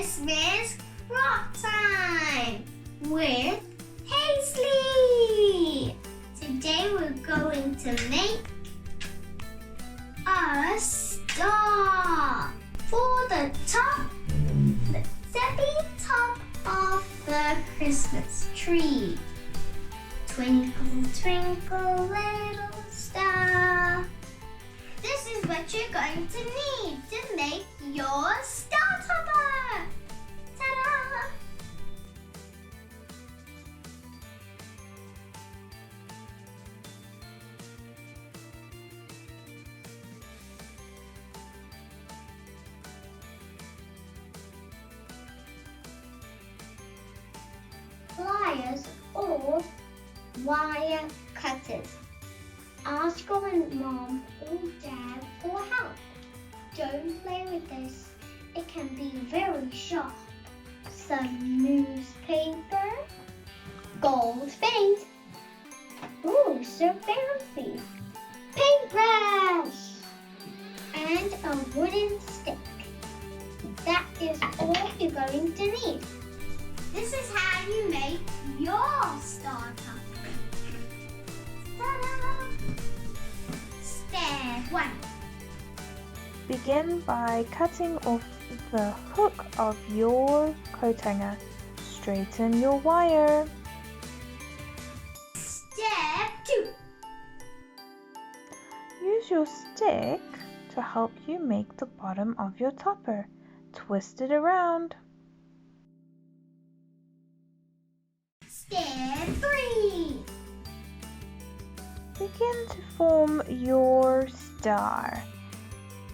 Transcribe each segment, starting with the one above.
Christmas craft time with Paisley. Today we're going to make a star for the top, the tippy top of the Christmas tree. Twinkle, twinkle, little star. This is what you're going to need to make your star topper. Ta-da! Pliers or wire cutters. Ask your mom or dad for help. Don't play with this. It can be very sharp. Some newspaper, gold paint. Ooh, so fancy. Paintbrush and a wooden stick. That is all you're going to need. This is how you make your star topper. Ta-da! Step 1. Begin by cutting off the hook of your coat hanger. Straighten your wire. Step 2. Use your stick to help you make the bottom of your topper. Twist it around. Step 3. Begin to form your star.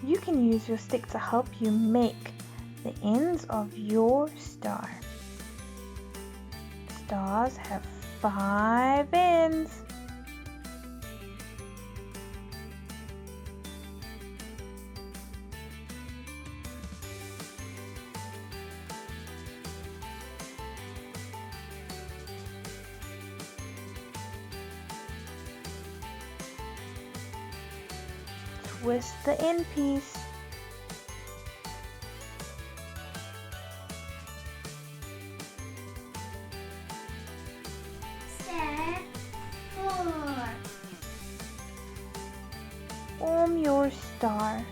You can use your stick to help you make the ends of your star. Stars have 5 ends. Twist the end piece. Step 4. Form your star.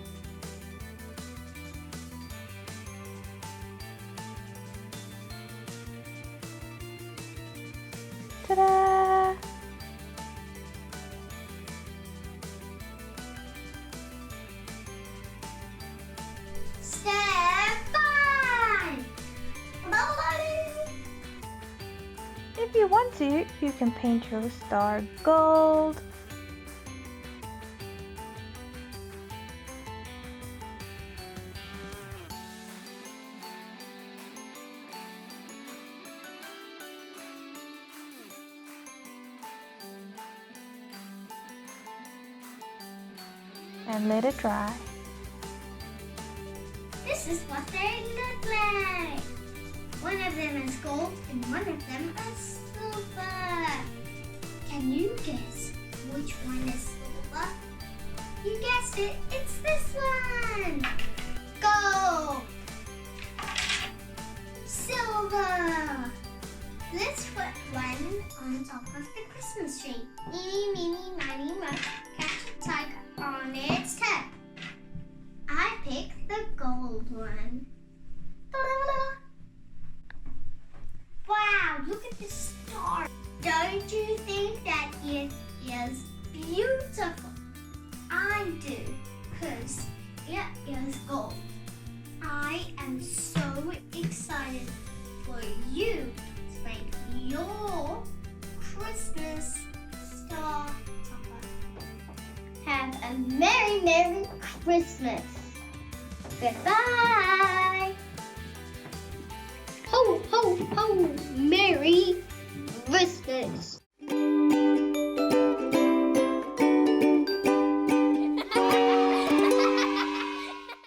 Ta-da! Step 5. If you want to, you can paint your star gold. And let it dry. This is what they look like. One of them is gold and one of them is silver. Can you guess which one is silver? You guessed it, it's this one. Gold. Silver. Let's put one on top of the Christmas tree. Eeny, meeny, miny, moe, catch a tiger on its tail. I picked the gold one. Wow, look at this star. Don't you think that it is beautiful? I do, because it is gold. I am so excited for you to make your Christmas star topper. Have a Merry, Merry Christmas. Goodbye. Ho, ho, ho. Merry Christmas.